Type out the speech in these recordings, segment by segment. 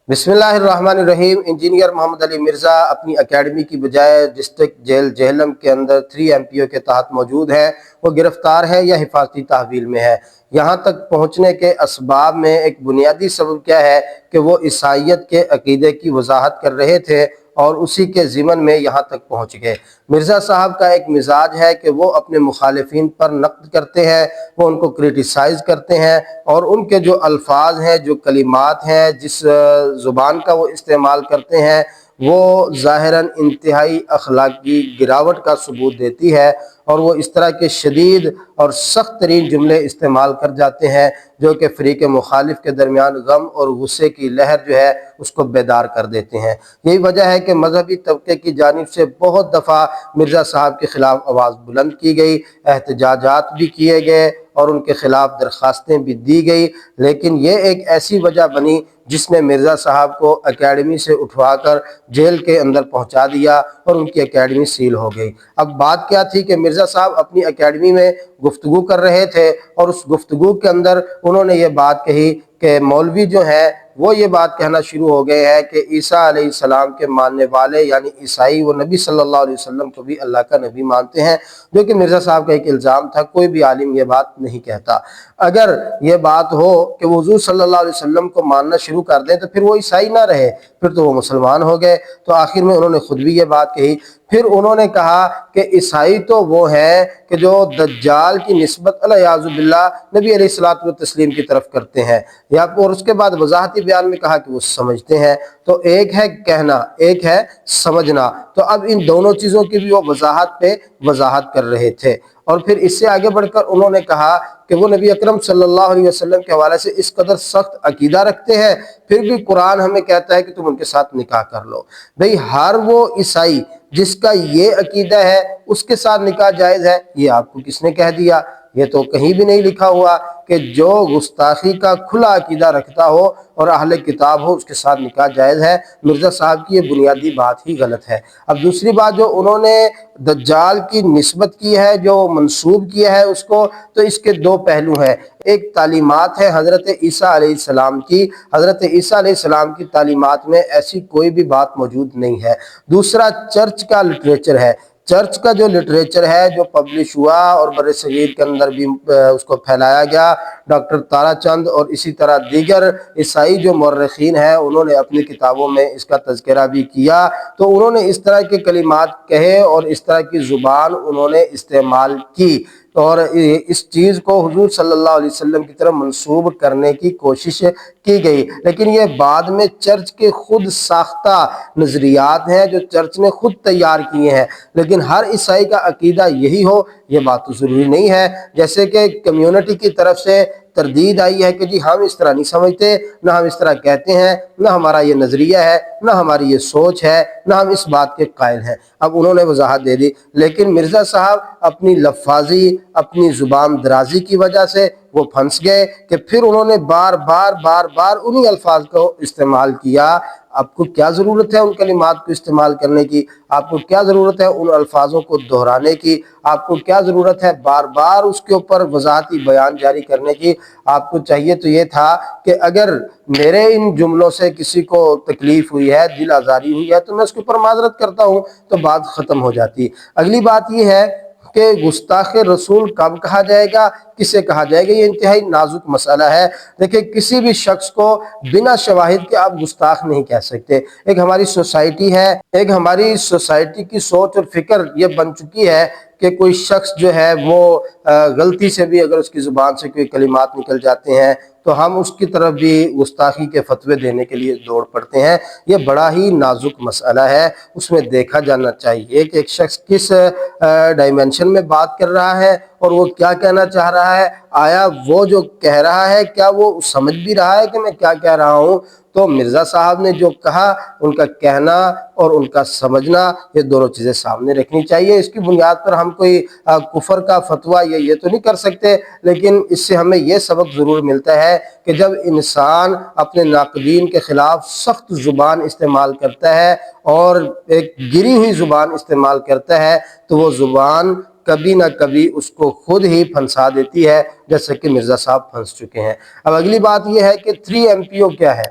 بسم اللہ الرحمن الرحیم۔ انجینئر محمد علی مرزا اپنی اکیڈمی کی بجائے ڈسٹرکٹ جیل جہلم کے اندر 3 MPO کے تحت موجود ہے۔ وہ گرفتار ہے یا حفاظتی تحویل میں ہے۔ یہاں تک پہنچنے کے اسباب میں ایک بنیادی سبب کیا ہے کہ وہ عیسائیت کے عقیدے کی وضاحت کر رہے تھے اور اسی کے ضمن میں یہاں تک پہنچ گئے۔ مرزا صاحب کا ایک مزاج ہے کہ وہ اپنے مخالفین پر نقد کرتے ہیں، وہ ان کو کرٹیسائز کرتے ہیں اور ان کے جو الفاظ ہیں، جو کلمات ہیں، جس زبان کا وہ استعمال کرتے ہیں، وہ ظاہراً انتہائی اخلاقی گراوٹ کا ثبوت دیتی ہے، اور وہ اس طرح کے شدید اور سخت ترین جملے استعمال کر جاتے ہیں جو کہ فریق مخالف کے درمیان غم اور غصے کی لہر جو ہے اس کو بیدار کر دیتے ہیں۔ یہی وجہ ہے کہ مذہبی طبقے کی جانب سے بہت دفعہ مرزا صاحب کے خلاف آواز بلند کی گئی، احتجاجات بھی کیے گئے اور ان کے خلاف درخواستیں بھی دی گئی، لیکن یہ ایک ایسی وجہ بنی جس نے مرزا صاحب کو اکیڈمی سے اٹھوا کر جیل کے اندر پہنچا دیا اور ان کی اکیڈمی سیل ہو گئی۔ اب بات کیا تھی کہ مرزا صاحب اپنی اکیڈمی میں گفتگو کر رہے تھے اور اس گفتگو کے اندر انہوں نے یہ بات کہی کہ مولوی جو ہیں وہ یہ بات کہنا شروع ہو گئے ہیں کہ عیسیٰ علیہ السلام کے ماننے والے یعنی عیسائی وہ نبی صلی اللہ علیہ وسلم کو بھی اللہ کا نبی مانتے ہیں، جو کہ مرزا صاحب کا ایک الزام تھا۔ کوئی بھی عالم یہ بات نہیں کہتا۔ اگر یہ بات ہو کہ وہ حضور صلی اللہ علیہ وسلم کو ماننا شروع کر دیں تو پھر وہ عیسائی نہ رہے، پھر تو وہ مسلمان ہو گئے۔ تو آخر میں انہوں نے خود بھی یہ بات کہی۔ پھر انہوں نے کہا کہ عیسائی تو وہ ہیں کہ جو دجال کی نسبت علیہ باللہ نبی علیہ الصلوۃ والتسلیم کی طرف کرتے ہیں، یا اور اس کے بعد وضاحتی بیان میں کہا کہ وہ سمجھتے ہیں۔ تو ایک ہے کہنا، ایک ہے سمجھنا۔ تو اب ان دونوں چیزوں کی بھی وہ وضاحت پہ وضاحت کر رہے تھے، اور پھر اس سے آگے بڑھ کر انہوں نے کہا کہ وہ نبی اکرم صلی اللہ علیہ وسلم کے حوالے سے اس قدر سخت عقیدہ رکھتے ہیں، پھر بھی قرآن ہمیں کہتا ہے کہ تم ان کے ساتھ نکاح کر لو۔ بھئی ہر وہ عیسائی جس کا یہ عقیدہ ہے اس کے ساتھ نکاح جائز ہے، یہ آپ کو کس نے کہہ دیا؟ یہ تو کہیں بھی نہیں لکھا ہوا کہ جو گستاخی کا کھلا عقیدہ رکھتا ہو اور اہل کتاب ہو اس کے ساتھ نکاح جائز ہے۔ مرزا صاحب کی یہ بنیادی بات ہی غلط ہے۔ اب دوسری بات جو انہوں نے دجال کی نسبت کی ہے، جو منسوب کیا ہے اس کو، تو اس کے 2 پہلو ہیں۔ ایک تعلیمات ہے حضرت عیسیٰ علیہ السلام کی، حضرت عیسیٰ علیہ السلام کی تعلیمات میں ایسی کوئی بھی بات موجود نہیں ہے۔ دوسرا چرچ کا لٹریچر ہے۔ چرچ کا جو لٹریچر ہے جو پبلش ہوا اور بر صغیر کے اندر بھی اس کو پھیلایا گیا، ڈاکٹر تارا چند اور اسی طرح دیگر عیسائی جو مورخین ہیں انہوں نے اپنی کتابوں میں اس کا تذکرہ بھی کیا، تو انہوں نے اس طرح کے کلمات کہے اور اس طرح کی زبان انہوں نے استعمال کی، اور اس چیز کو حضور صلی اللہ علیہ وسلم کی طرف منسوب کرنے کی کوشش کی گئی۔ لیکن یہ بعد میں چرچ کے خود ساختہ نظریات ہیں جو چرچ نے خود تیار کیے ہیں، لیکن ہر عیسائی کا عقیدہ یہی ہو یہ بات تو ضروری نہیں ہے۔ جیسے کہ کمیونٹی کی طرف سے تردید آئی ہے کہ جی ہم اس طرح نہیں سمجھتے، نہ ہم اس طرح کہتے ہیں، نہ ہمارا یہ نظریہ ہے، نہ ہماری یہ سوچ ہے، نہ ہم اس بات کے قائل ہیں۔ اب انہوں نے وضاحت دے دی، لیکن مرزا صاحب اپنی لفاظی، اپنی زبان درازی کی وجہ سے وہ پھنس گئے کہ پھر انہوں نے بار بار انہی الفاظ کو استعمال کیا۔ آپ کو کیا ضرورت ہے ان کلمات کو استعمال کرنے کی؟ آپ کو کیا ضرورت ہے ان الفاظوں کو دہرانے کی؟ آپ کو کیا ضرورت ہے بار بار اس کے اوپر وضاحتی بیان جاری کرنے کی؟ آپ کو چاہیے تو یہ تھا کہ اگر میرے ان جملوں سے کسی کو تکلیف ہوئی ہے، دل آزاری ہوئی ہے، تو میں اس کے اوپر معذرت کرتا ہوں، تو بات ختم ہو جاتی۔ اگلی بات یہ ہے کہ گستاخ رسول کب کہا جائے گا، کسے کہا جائے گا، یہ انتہائی نازک مسئلہ ہے۔ دیکھیں کسی بھی شخص کو بنا شواہد کے آپ گستاخ نہیں کہہ سکتے۔ ایک ہماری سوسائٹی ہے، ایک ہماری سوسائٹی کی سوچ اور فکر یہ بن چکی ہے کہ کوئی شخص جو ہے وہ غلطی سے بھی اگر اس کی زبان سے کوئی کلمات نکل جاتے ہیں تو ہم اس کی طرف بھی گستاخی کے فتوے دینے کے لیے دوڑ پڑتے ہیں۔ یہ بڑا ہی نازک مسئلہ ہے، اس میں دیکھا جانا چاہیے کہ ایک شخص کس ڈائمنشن میں بات کر رہا ہے اور وہ کیا کہنا چاہ رہا ہے۔ آیا وہ جو کہہ رہا ہے کیا وہ سمجھ بھی رہا ہے کہ میں کیا کہہ رہا ہوں؟ تو مرزا صاحب نے جو کہا، ان کا کہنا اور ان کا سمجھنا، یہ دونوں چیزیں سامنے رکھنی چاہیے۔ اس کی بنیاد پر ہم کوئی کفر کا فتویٰ یہ تو نہیں کر سکتے، لیکن اس سے ہمیں یہ سبق ضرور ملتا ہے کہ جب انسان اپنے ناقدین کے خلاف سخت زبان استعمال کرتا ہے اور ایک گری ہوئی زبان استعمال کرتا ہے تو وہ زبان کبھی نہ کبھی اس کو خود ہی پھنسا دیتی ہے، جیسے کہ مرزا صاحب پھنس چکے ہیں۔ اب اگلی بات یہ ہے کہ 3 MPO کیا ہے؟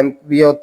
MPO